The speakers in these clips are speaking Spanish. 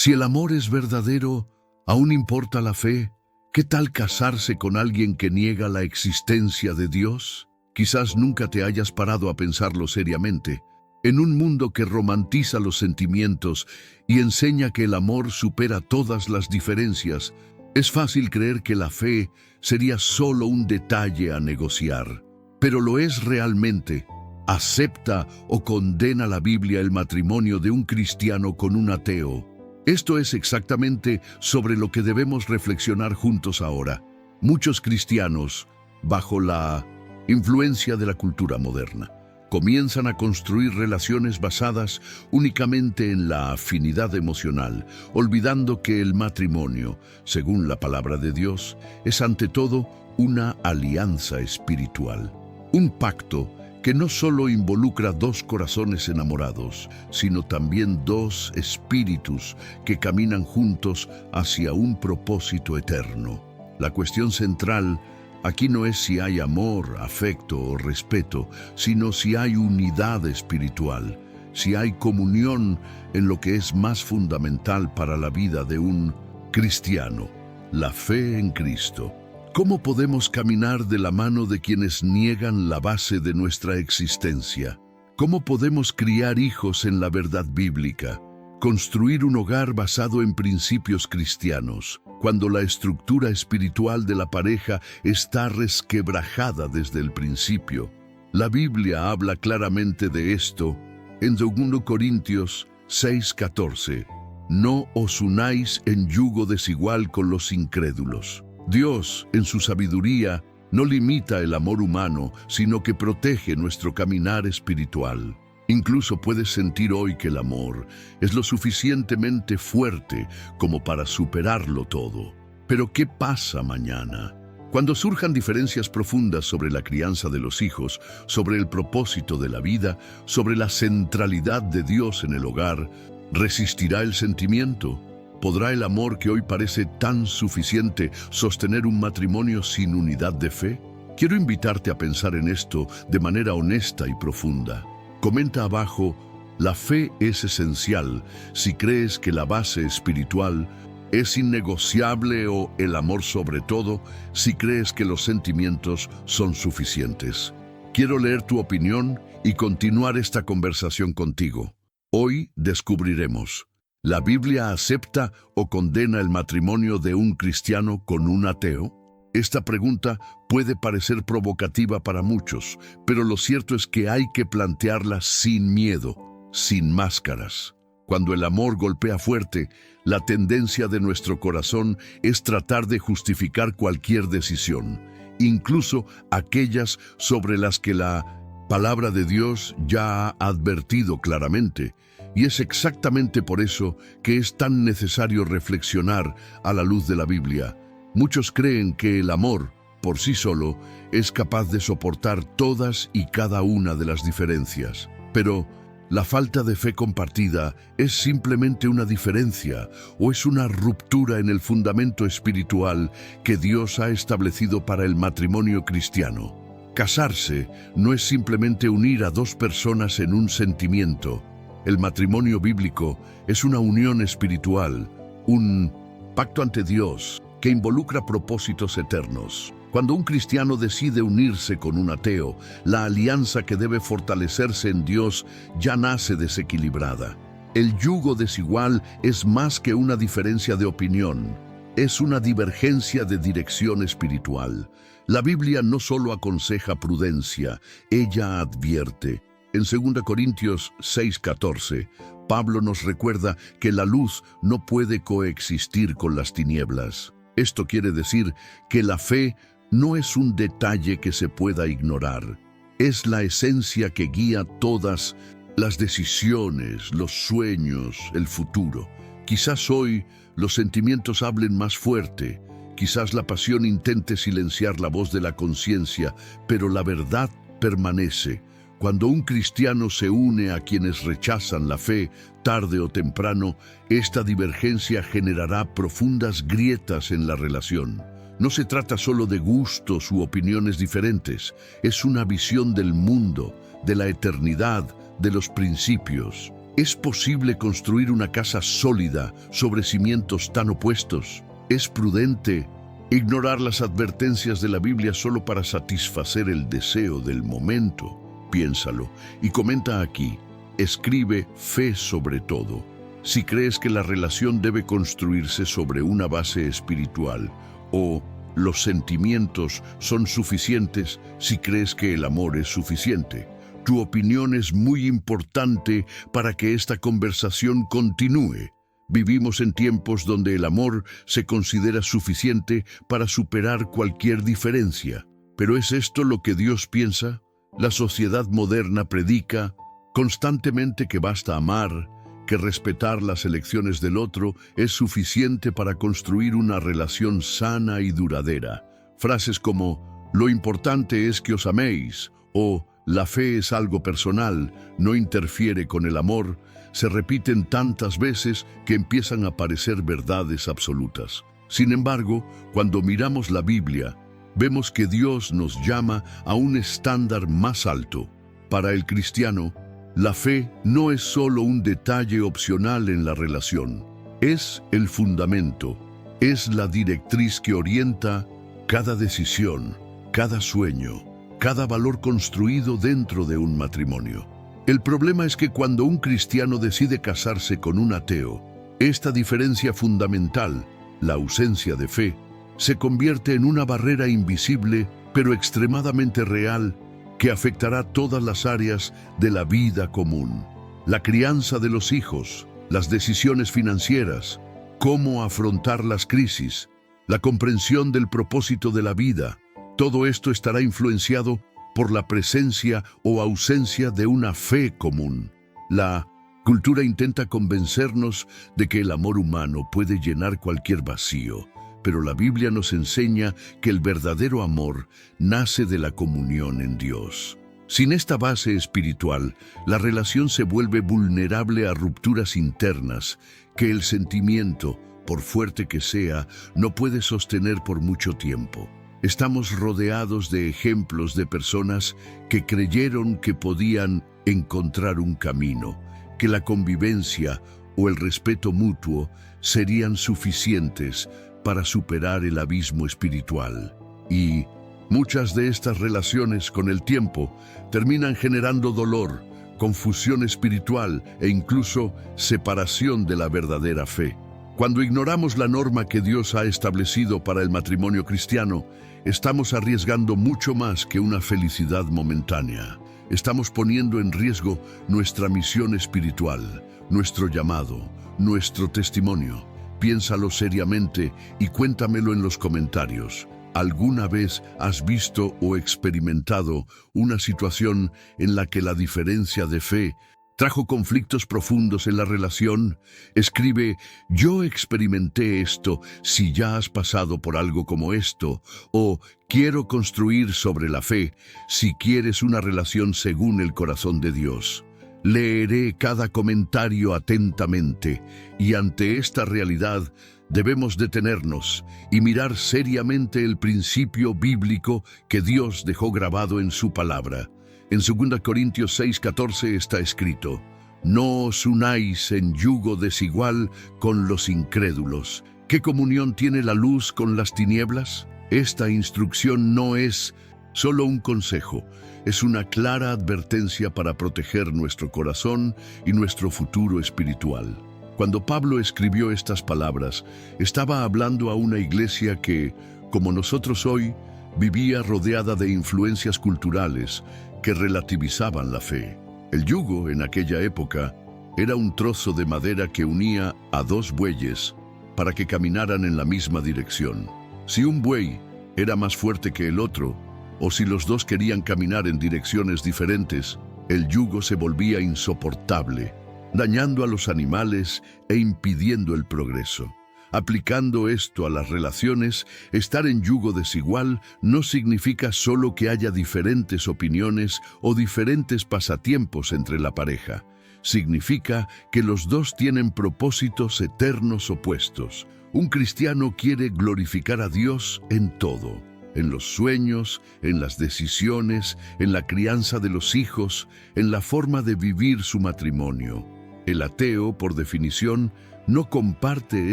Si el amor es verdadero, ¿aún importa la fe? ¿Qué tal casarse con alguien que niega la existencia de Dios? Quizás nunca te hayas parado a pensarlo seriamente. En un mundo que romantiza los sentimientos y enseña que el amor supera todas las diferencias, es fácil creer que la fe sería solo un detalle a negociar. Pero lo es realmente. ¿Acepta o condena la Biblia el matrimonio de un cristiano con un ateo? Esto es exactamente sobre lo que debemos reflexionar juntos ahora. Muchos cristianos, bajo la influencia de la cultura moderna, comienzan a construir relaciones basadas únicamente en la afinidad emocional, olvidando que el matrimonio, según la palabra de Dios, es ante todo una alianza espiritual, un pacto que no solo involucra dos corazones enamorados, sino también dos espíritus que caminan juntos hacia un propósito eterno. La cuestión central aquí no es si hay amor, afecto o respeto, sino si hay unidad espiritual, si hay comunión en lo que es más fundamental para la vida de un cristiano, la fe en Cristo. ¿Cómo podemos caminar de la mano de quienes niegan la base de nuestra existencia? ¿Cómo podemos criar hijos en la verdad bíblica? Construir un hogar basado en principios cristianos, cuando la estructura espiritual de la pareja está resquebrajada desde el principio. La Biblia habla claramente de esto en 2 Corintios 6:14. No os unáis en yugo desigual con los incrédulos. Dios, en su sabiduría, no limita el amor humano, sino que protege nuestro caminar espiritual. Incluso puedes sentir hoy que el amor es lo suficientemente fuerte como para superarlo todo. Pero ¿qué pasa mañana? Cuando surjan diferencias profundas sobre la crianza de los hijos, sobre el propósito de la vida, sobre la centralidad de Dios en el hogar, ¿resistirá el sentimiento? ¿Podrá el amor que hoy parece tan suficiente sostener un matrimonio sin unidad de fe? Quiero invitarte a pensar en esto de manera honesta y profunda. Comenta abajo, la fe es esencial si crees que la base espiritual es innegociable, o el amor sobre todo si crees que los sentimientos son suficientes. Quiero leer tu opinión y continuar esta conversación contigo. Hoy descubriremos: ¿la Biblia acepta o condena el matrimonio de un cristiano con un ateo? Esta pregunta puede parecer provocativa para muchos, pero lo cierto es que hay que plantearla sin miedo, sin máscaras. Cuando el amor golpea fuerte, la tendencia de nuestro corazón es tratar de justificar cualquier decisión, incluso aquellas sobre las que la palabra de Dios ya ha advertido claramente. Y es exactamente por eso que es tan necesario reflexionar a la luz de la Biblia. Muchos creen que el amor, por sí solo, es capaz de soportar todas y cada una de las diferencias. Pero la falta de fe compartida es simplemente una diferencia o es una ruptura en el fundamento espiritual que Dios ha establecido para el matrimonio cristiano. Casarse no es simplemente unir a dos personas en un sentimiento. El matrimonio bíblico es una unión espiritual, un pacto ante Dios que involucra propósitos eternos. Cuando un cristiano decide unirse con un ateo, la alianza que debe fortalecerse en Dios ya nace desequilibrada. El yugo desigual es más que una diferencia de opinión, es una divergencia de dirección espiritual. La Biblia no solo aconseja prudencia, ella advierte. En 2 Corintios 6:14, Pablo nos recuerda que la luz no puede coexistir con las tinieblas. Esto quiere decir que la fe no es un detalle que se pueda ignorar. Es la esencia que guía todas las decisiones, los sueños, el futuro. Quizás hoy los sentimientos hablen más fuerte, quizás la pasión intente silenciar la voz de la conciencia, pero la verdad permanece. Cuando un cristiano se une a quienes rechazan la fe, tarde o temprano, esta divergencia generará profundas grietas en la relación. No se trata solo de gustos u opiniones diferentes, es una visión del mundo, de la eternidad, de los principios. ¿Es posible construir una casa sólida sobre cimientos tan opuestos? ¿Es prudente ignorar las advertencias de la Biblia solo para satisfacer el deseo del momento? Piénsalo y comenta aquí. Escribe fe sobre todo. Si crees que la relación debe construirse sobre una base espiritual o los sentimientos son suficientes, si crees que el amor es suficiente. Tu opinión es muy importante para que esta conversación continúe. Vivimos en tiempos donde el amor se considera suficiente para superar cualquier diferencia. ¿Pero es esto lo que Dios piensa? La sociedad moderna predica constantemente que basta amar, que respetar las elecciones del otro es suficiente para construir una relación sana y duradera. Frases como, lo importante es que os améis, o la fe es algo personal, no interfiere con el amor, se repiten tantas veces que empiezan a parecer verdades absolutas. Sin embargo, cuando miramos la Biblia, vemos que Dios nos llama a un estándar más alto. Para el cristiano, la fe no es solo un detalle opcional en la relación, es el fundamento, es la directriz que orienta cada decisión, cada sueño, cada valor construido dentro de un matrimonio. El problema es que cuando un cristiano decide casarse con un ateo, esta diferencia fundamental, la ausencia de fe, se convierte en una barrera invisible pero extremadamente real que afectará todas las áreas de la vida común. La crianza de los hijos, las decisiones financieras, cómo afrontar las crisis, la comprensión del propósito de la vida, todo esto estará influenciado por la presencia o ausencia de una fe común. La cultura intenta convencernos de que el amor humano puede llenar cualquier vacío, pero la Biblia nos enseña que el verdadero amor nace de la comunión en Dios. Sin esta base espiritual, la relación se vuelve vulnerable a rupturas internas que el sentimiento, por fuerte que sea, no puede sostener por mucho tiempo. Estamos rodeados de ejemplos de personas que creyeron que podían encontrar un camino, que la convivencia o el respeto mutuo serían suficientes para superar el abismo espiritual. Y muchas de estas relaciones con el tiempo terminan generando dolor, confusión espiritual e incluso separación de la verdadera fe. Cuando ignoramos la norma que Dios ha establecido para el matrimonio cristiano, estamos arriesgando mucho más que una felicidad momentánea. Estamos poniendo en riesgo nuestra misión espiritual, nuestro llamado, nuestro testimonio. Piénsalo seriamente y cuéntamelo en los comentarios. ¿Alguna vez has visto o experimentado una situación en la que la diferencia de fe trajo conflictos profundos en la relación? Escribe, yo experimenté esto si ya has pasado por algo como esto, o quiero construir sobre la fe si quieres una relación según el corazón de Dios. Leeré cada comentario atentamente y ante esta realidad debemos detenernos y mirar seriamente el principio bíblico que Dios dejó grabado en su palabra. En 2 Corintios 6:14 está escrito, no os unáis en yugo desigual con los incrédulos. ¿Qué comunión tiene la luz con las tinieblas? Esta instrucción no es solo un consejo, es una clara advertencia para proteger nuestro corazón y nuestro futuro espiritual. Cuando Pablo escribió estas palabras, estaba hablando a una iglesia que, como nosotros hoy, vivía rodeada de influencias culturales que relativizaban la fe. El yugo en aquella época era un trozo de madera que unía a dos bueyes para que caminaran en la misma dirección. Si un buey era más fuerte que el otro, o si los dos querían caminar en direcciones diferentes, el yugo se volvía insoportable, dañando a los animales e impidiendo el progreso. Aplicando esto a las relaciones, estar en yugo desigual no significa solo que haya diferentes opiniones o diferentes pasatiempos entre la pareja. Significa que los dos tienen propósitos eternos opuestos. Un cristiano quiere glorificar a Dios en todo, en los sueños, en las decisiones, en la crianza de los hijos, en la forma de vivir su matrimonio. El ateo, por definición, no comparte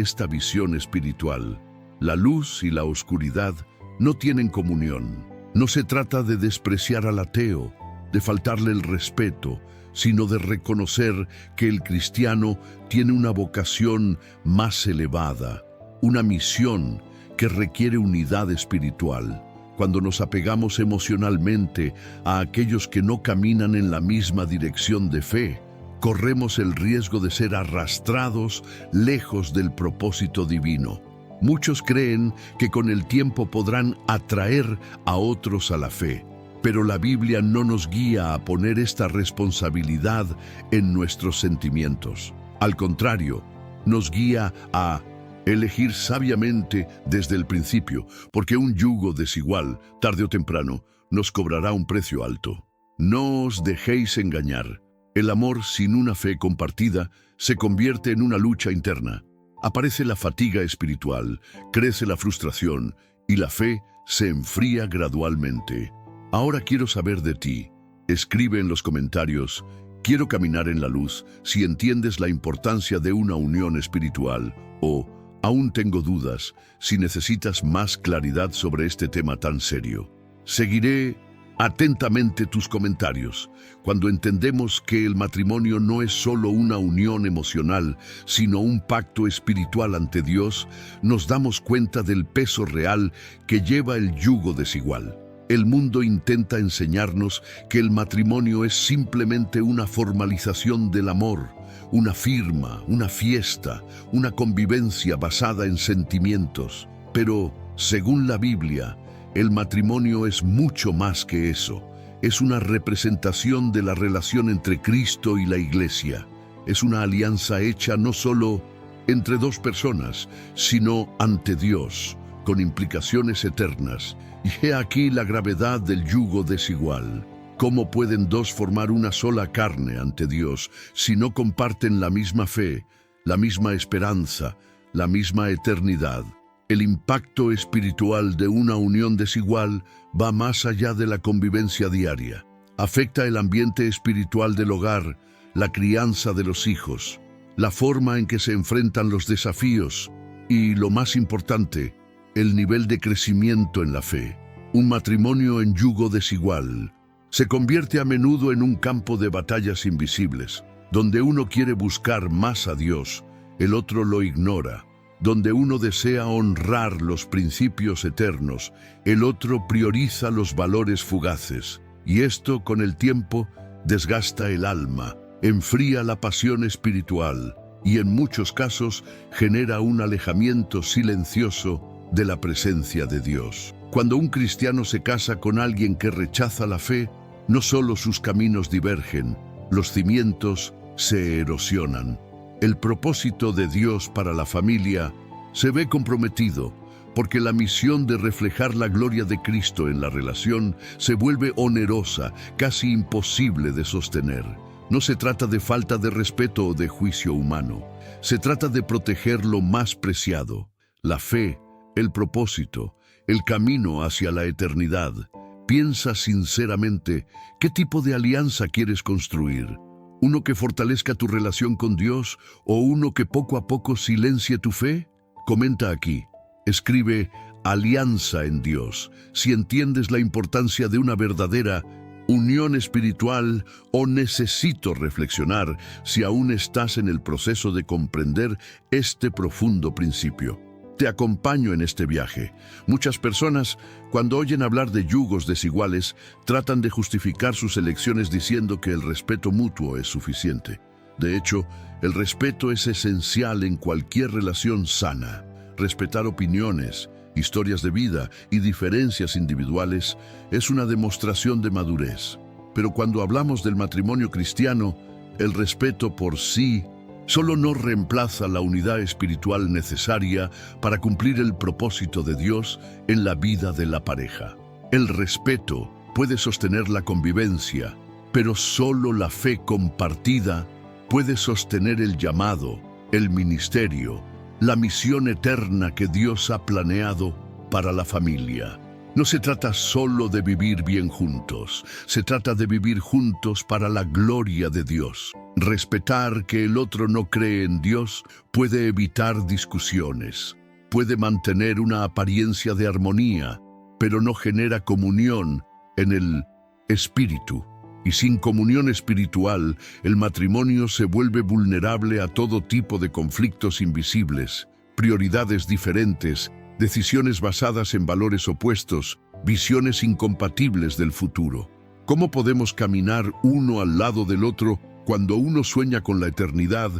esta visión espiritual. La luz y la oscuridad no tienen comunión. No se trata de despreciar al ateo, de faltarle el respeto, sino de reconocer que el cristiano tiene una vocación más elevada, una misión que requiere unidad espiritual. Cuando nos apegamos emocionalmente a aquellos que no caminan en la misma dirección de fe, corremos el riesgo de ser arrastrados lejos del propósito divino. Muchos creen que con el tiempo podrán atraer a otros a la fe, pero la Biblia no nos guía a poner esta responsabilidad en nuestros sentimientos. Al contrario, nos guía a elegir sabiamente desde el principio, porque un yugo desigual, tarde o temprano, nos cobrará un precio alto. No os dejéis engañar. El amor sin una fe compartida se convierte en una lucha interna. Aparece la fatiga espiritual, crece la frustración y la fe se enfría gradualmente. Ahora quiero saber de ti. Escribe en los comentarios, quiero caminar en la luz, si entiendes la importancia de una unión espiritual, o aún tengo dudas, si necesitas más claridad sobre este tema tan serio. Seguiré atentamente tus comentarios. Cuando entendemos que el matrimonio no es solo una unión emocional, sino un pacto espiritual ante Dios, nos damos cuenta del peso real que lleva el yugo desigual. El mundo intenta enseñarnos que el matrimonio es simplemente una formalización del amor, una firma, una fiesta, una convivencia basada en sentimientos. Pero, según la Biblia, el matrimonio es mucho más que eso. Es una representación de la relación entre Cristo y la Iglesia. Es una alianza hecha no solo entre dos personas, sino ante Dios, con implicaciones eternas. Y he aquí la gravedad del yugo desigual. ¿Cómo pueden dos formar una sola carne ante Dios si no comparten la misma fe, la misma esperanza, la misma eternidad? El impacto espiritual de una unión desigual va más allá de la convivencia diaria. Afecta el ambiente espiritual del hogar, la crianza de los hijos, la forma en que se enfrentan los desafíos y, lo más importante, el nivel de crecimiento en la fe. Un matrimonio en yugo desigual se convierte a menudo en un campo de batallas invisibles, donde uno quiere buscar más a Dios, el otro lo ignora. Donde uno desea honrar los principios eternos, el otro prioriza los valores fugaces. Y esto, con el tiempo, desgasta el alma, enfría la pasión espiritual y, en muchos casos, genera un alejamiento silencioso de la presencia de Dios. Cuando un cristiano se casa con alguien que rechaza la fe, no solo sus caminos divergen, los cimientos se erosionan. El propósito de Dios para la familia se ve comprometido, porque la misión de reflejar la gloria de Cristo en la relación se vuelve onerosa, casi imposible de sostener. No se trata de falta de respeto o de juicio humano. Se trata de proteger lo más preciado: la fe, el propósito, el camino hacia la eternidad. Piensa sinceramente, ¿qué tipo de alianza quieres construir? ¿Uno que fortalezca tu relación con Dios o uno que poco a poco silencie tu fe? Comenta aquí. Escribe alianza en Dios si entiendes la importancia de una verdadera unión espiritual, o necesito reflexionar si aún estás en el proceso de comprender este profundo principio. Te acompaño en este viaje. Muchas personas, cuando oyen hablar de yugos desiguales, tratan de justificar sus elecciones diciendo que el respeto mutuo es suficiente. De hecho, el respeto es esencial en cualquier relación sana. Respetar opiniones, historias de vida y diferencias individuales es una demostración de madurez. Pero cuando hablamos del matrimonio cristiano, el respeto por sí solo no reemplaza la unidad espiritual necesaria para cumplir el propósito de Dios en la vida de la pareja. El respeto puede sostener la convivencia, pero solo la fe compartida puede sostener el llamado, el ministerio, la misión eterna que Dios ha planeado para la familia. No se trata solo de vivir bien juntos, se trata de vivir juntos para la gloria de Dios. Respetar que el otro no cree en Dios puede evitar discusiones, puede mantener una apariencia de armonía, pero no genera comunión en el espíritu. Y sin comunión espiritual, el matrimonio se vuelve vulnerable a todo tipo de conflictos invisibles, prioridades diferentes, decisiones basadas en valores opuestos, visiones incompatibles del futuro. ¿Cómo podemos caminar uno al lado del otro cuando uno sueña con la eternidad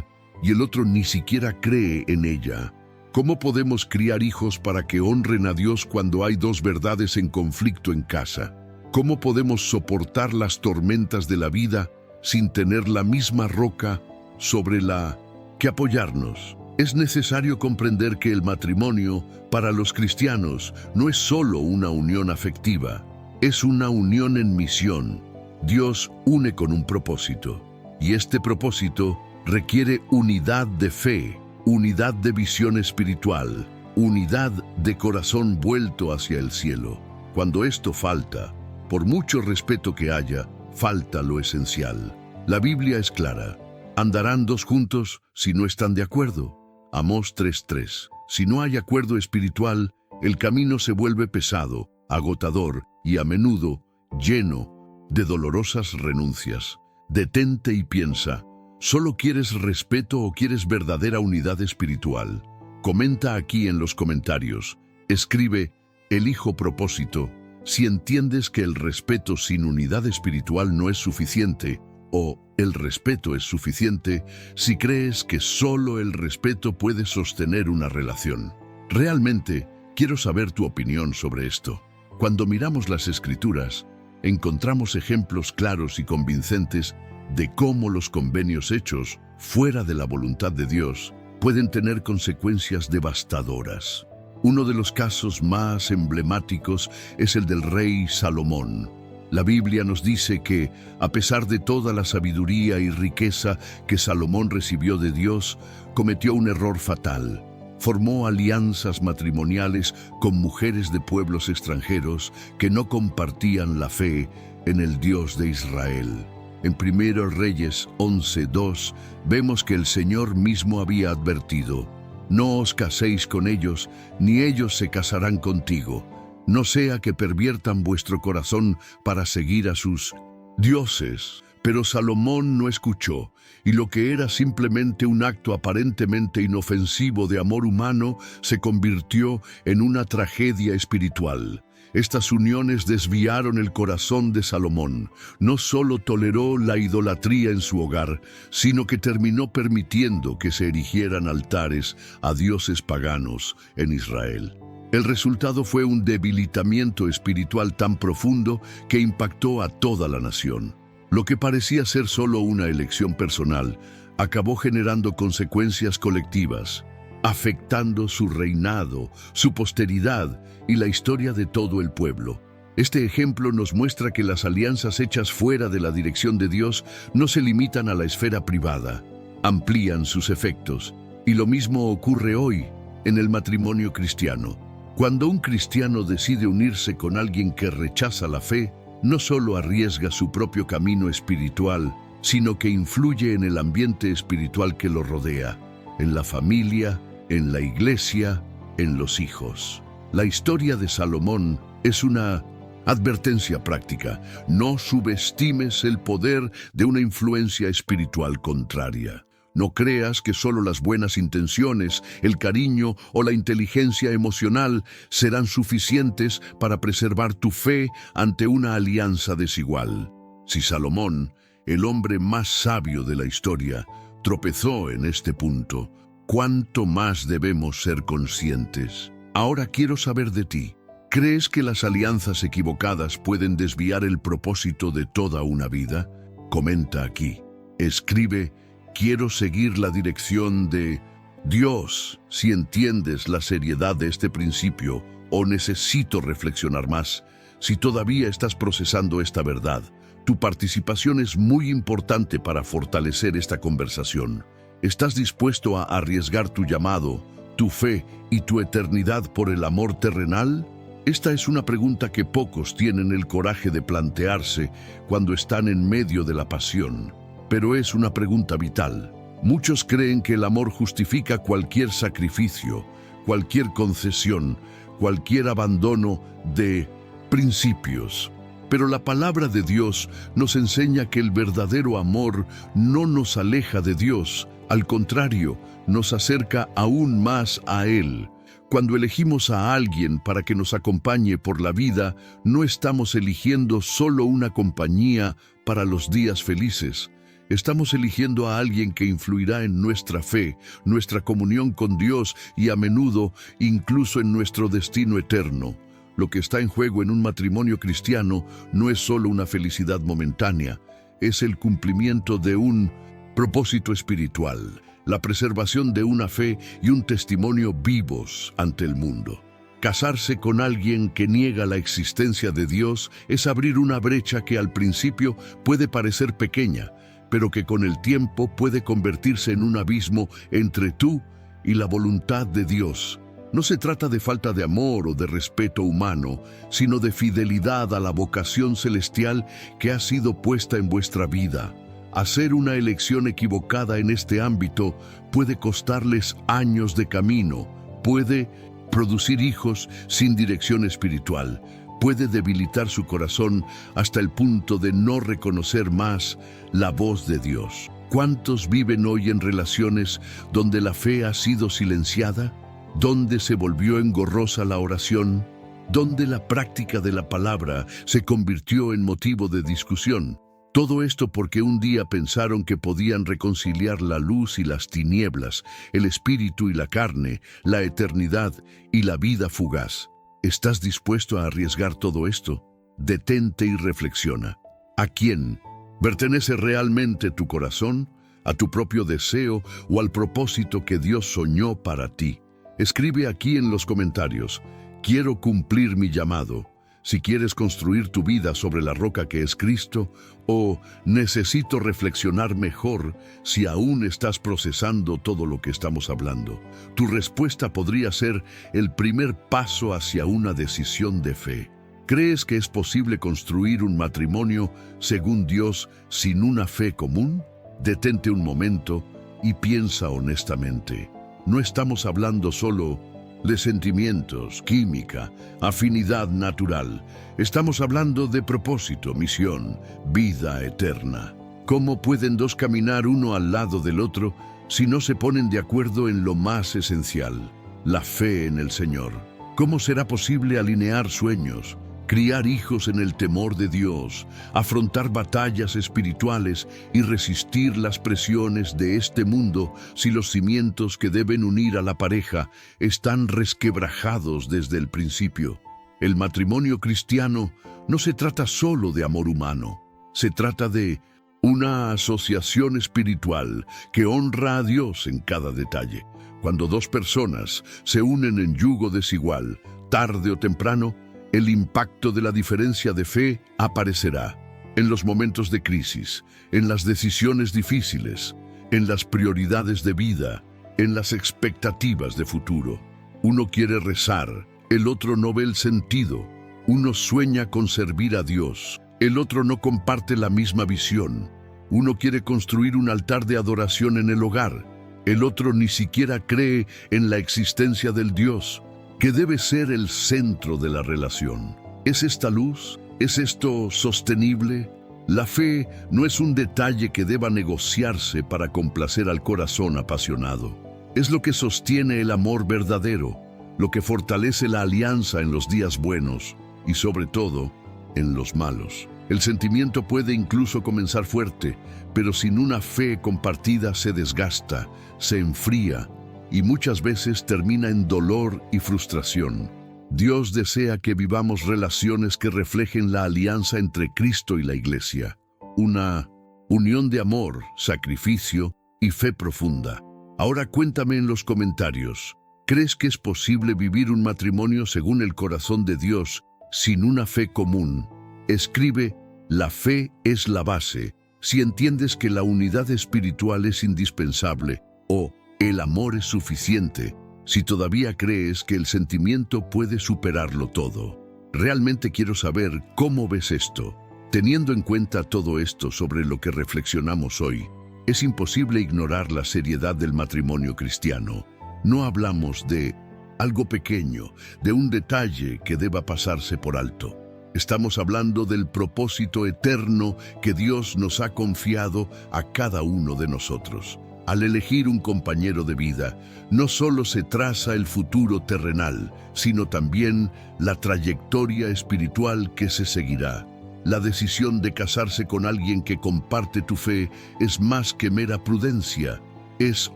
y el otro ni siquiera cree en ella? ¿Cómo podemos criar hijos para que honren a Dios cuando hay dos verdades en conflicto en casa? ¿Cómo podemos soportar las tormentas de la vida sin tener la misma roca sobre la que apoyarnos? Es necesario comprender que el matrimonio, para los cristianos, no es solo una unión afectiva, es una unión en misión. Dios une con un propósito, y este propósito requiere unidad de fe, unidad de visión espiritual, unidad de corazón vuelto hacia el cielo. Cuando esto falta, por mucho respeto que haya, falta lo esencial. La Biblia es clara. ¿Andarán dos juntos si no están de acuerdo? Amós 3:3. Si no hay acuerdo espiritual, el camino se vuelve pesado, agotador y a menudo lleno de dolorosas renuncias. Detente y piensa, ¿solo quieres respeto o quieres verdadera unidad espiritual? Comenta aquí en los comentarios. Escribe, elijo propósito, si entiendes que el respeto sin unidad espiritual no es suficiente, o el respeto es suficiente si crees que solo el respeto puede sostener una relación. Realmente, quiero saber tu opinión sobre esto. Cuando miramos las Escrituras, encontramos ejemplos claros y convincentes de cómo los convenios hechos fuera de la voluntad de Dios pueden tener consecuencias devastadoras. Uno de los casos más emblemáticos es el del rey Salomón. La Biblia nos dice que, a pesar de toda la sabiduría y riqueza que Salomón recibió de Dios, cometió un error fatal. Formó alianzas matrimoniales con mujeres de pueblos extranjeros que no compartían la fe en el Dios de Israel. En 1 Reyes 11:2 vemos que el Señor mismo había advertido: no os caséis con ellos, ni ellos se casarán contigo. No sea que perviertan vuestro corazón para seguir a sus dioses. Pero Salomón no escuchó, y lo que era simplemente un acto aparentemente inofensivo de amor humano se convirtió en una tragedia espiritual. Estas uniones desviaron el corazón de Salomón. No solo toleró la idolatría en su hogar, sino que terminó permitiendo que se erigieran altares a dioses paganos en Israel. El resultado fue un debilitamiento espiritual tan profundo que impactó a toda la nación. Lo que parecía ser solo una elección personal, acabó generando consecuencias colectivas, afectando su reinado, su posteridad y la historia de todo el pueblo. Este ejemplo nos muestra que las alianzas hechas fuera de la dirección de Dios no se limitan a la esfera privada, amplían sus efectos. Y lo mismo ocurre hoy en el matrimonio cristiano. Cuando un cristiano decide unirse con alguien que rechaza la fe, no solo arriesga su propio camino espiritual, sino que influye en el ambiente espiritual que lo rodea, en la familia, en la iglesia, en los hijos. La historia de Salomón es una advertencia práctica. No subestimes el poder de una influencia espiritual contraria. No creas que solo las buenas intenciones, el cariño o la inteligencia emocional serán suficientes para preservar tu fe ante una alianza desigual. Si Salomón, el hombre más sabio de la historia, tropezó en este punto, ¿cuánto más debemos ser conscientes? Ahora quiero saber de ti. ¿Crees que las alianzas equivocadas pueden desviar el propósito de toda una vida? Comenta aquí. Escribe: quiero seguir la dirección de Dios si entiendes la seriedad de este principio, o necesito reflexionar más. Si todavía estás procesando esta verdad, tu participación es muy importante para fortalecer esta conversación. ¿Estás dispuesto a arriesgar tu llamado, tu fe y tu eternidad por el amor terrenal? Esta es una pregunta que pocos tienen el coraje de plantearse cuando están en medio de la pasión. pero es una pregunta vital. Muchos creen que el amor justifica cualquier sacrificio, cualquier concesión, cualquier abandono de principios. Pero la palabra de Dios nos enseña que el verdadero amor no nos aleja de Dios, al contrario, nos acerca aún más a Él. Cuando elegimos a alguien para que nos acompañe por la vida, no estamos eligiendo solo una compañía para los días felices. Estamos eligiendo a alguien que influirá en nuestra fe, nuestra comunión con Dios y a menudo incluso en nuestro destino eterno. Lo que está en juego en un matrimonio cristiano no es solo una felicidad momentánea, es el cumplimiento de un propósito espiritual, la preservación de una fe y un testimonio vivos ante el mundo. Casarse con alguien que niega la existencia de Dios es abrir una brecha que al principio puede parecer pequeña, pero que con el tiempo puede convertirse en un abismo entre tú y la voluntad de Dios. No se trata de falta de amor o de respeto humano, sino de fidelidad a la vocación celestial que ha sido puesta en vuestra vida. Hacer una elección equivocada en este ámbito puede costarles años de camino, puede producir hijos sin dirección espiritual, puede debilitar su corazón hasta el punto de no reconocer más la voz de Dios. ¿Cuántos viven hoy en relaciones donde la fe ha sido silenciada? ¿Donde se volvió engorrosa la oración? ¿Donde la práctica de la palabra se convirtió en motivo de discusión? Todo esto porque un día pensaron que podían reconciliar la luz y las tinieblas, el espíritu y la carne, la eternidad y la vida fugaz. ¿Estás dispuesto a arriesgar todo esto? Detente y reflexiona. ¿A quién pertenece realmente tu corazón? ¿A tu propio deseo o al propósito que Dios soñó para ti? Escribe aquí en los comentarios: quiero cumplir mi llamado. Si quieres construir tu vida sobre la roca que es Cristo, o necesito reflexionar mejor si aún estás procesando todo lo que estamos hablando. Tu respuesta podría ser el primer paso hacia una decisión de fe. ¿Crees que es posible construir un matrimonio según Dios sin una fe común? Detente un momento y piensa honestamente. No estamos hablando solo de sentimientos, química, afinidad natural. Estamos hablando de propósito, misión, vida eterna. ¿Cómo pueden dos caminar uno al lado del otro si no se ponen de acuerdo en lo más esencial, la fe en el Señor? ¿Cómo será posible alinear sueños, criar hijos en el temor de Dios, afrontar batallas espirituales y resistir las presiones de este mundo si los cimientos que deben unir a la pareja están resquebrajados desde el principio? El matrimonio cristiano no se trata solo de amor humano, se trata de una asociación espiritual que honra a Dios en cada detalle. Cuando dos personas se unen en yugo desigual, tarde o temprano, el impacto de la diferencia de fe aparecerá en los momentos de crisis, en las decisiones difíciles, en las prioridades de vida, en las expectativas de futuro. Uno quiere rezar, el otro no ve el sentido. Uno sueña con servir a Dios, el otro no comparte la misma visión. Uno quiere construir un altar de adoración en el hogar, el otro ni siquiera cree en la existencia del Dios que debe ser el centro de la relación. ¿Es esta luz? ¿Es esto sostenible? La fe no es un detalle que deba negociarse para complacer al corazón apasionado. Es lo que sostiene el amor verdadero, lo que fortalece la alianza en los días buenos y sobre todo en los malos. El sentimiento puede incluso comenzar fuerte, pero sin una fe compartida se desgasta, se enfría y muchas veces termina en dolor y frustración. Dios desea que vivamos relaciones que reflejen la alianza entre Cristo y la Iglesia, una unión de amor, sacrificio y fe profunda. Ahora cuéntame en los comentarios, ¿crees que es posible vivir un matrimonio según el corazón de Dios sin una fe común? Escribe: la fe es la base, si entiendes que la unidad espiritual es indispensable, o el amor es suficiente, si todavía crees que el sentimiento puede superarlo todo. Realmente quiero saber cómo ves esto. Teniendo en cuenta todo esto sobre lo que reflexionamos hoy, es imposible ignorar la seriedad del matrimonio cristiano. No hablamos de algo pequeño, de un detalle que deba pasarse por alto. Estamos hablando del propósito eterno que Dios nos ha confiado a cada uno de nosotros. Al elegir un compañero de vida, no solo se traza el futuro terrenal, sino también la trayectoria espiritual que se seguirá. La decisión de casarse con alguien que comparte tu fe es más que mera prudencia, es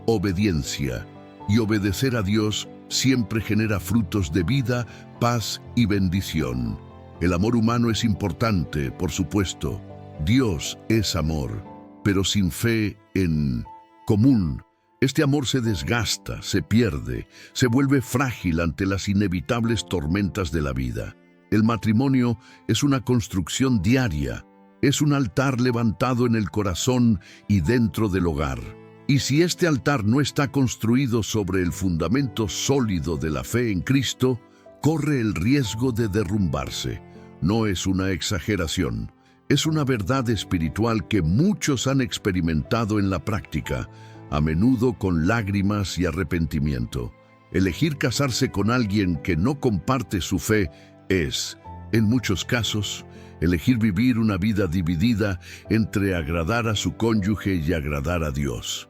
obediencia. Y obedecer a Dios siempre genera frutos de vida, paz y bendición. El amor humano es importante, por supuesto. Dios es amor, pero sin fe en común, este amor se desgasta, se pierde, se vuelve frágil ante las inevitables tormentas de la vida. El matrimonio es una construcción diaria, es un altar levantado en el corazón y dentro del hogar. Y si este altar no está construido sobre el fundamento sólido de la fe en Cristo, corre el riesgo de derrumbarse. No es una exageración, es una verdad espiritual que muchos han experimentado en la práctica, a menudo con lágrimas y arrepentimiento. Elegir casarse con alguien que no comparte su fe es, en muchos casos, elegir vivir una vida dividida entre agradar a su cónyuge y agradar a Dios.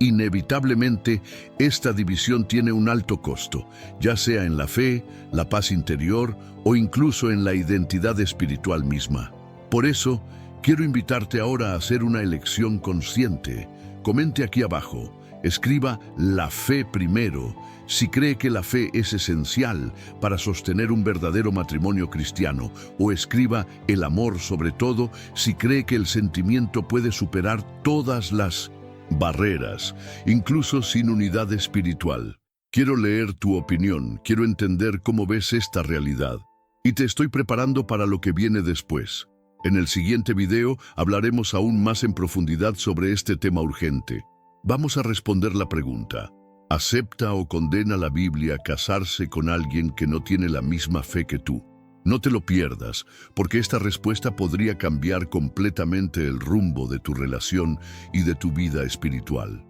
Inevitablemente, esta división tiene un alto costo, ya sea en la fe, la paz interior o incluso en la identidad espiritual misma. Por eso, quiero invitarte ahora a hacer una elección consciente. Comente aquí abajo, escriba la fe primero, si cree que la fe es esencial para sostener un verdadero matrimonio cristiano, o escriba el amor sobre todo, si cree que el sentimiento puede superar todas las barreras, incluso sin unidad espiritual. Quiero leer tu opinión, quiero entender cómo ves esta realidad. Y te estoy preparando para lo que viene después. En el siguiente video hablaremos aún más en profundidad sobre este tema urgente. Vamos a responder la pregunta: ¿acepta o condena la Biblia casarse con alguien que no tiene la misma fe que tú? No te lo pierdas, porque esta respuesta podría cambiar completamente el rumbo de tu relación y de tu vida espiritual.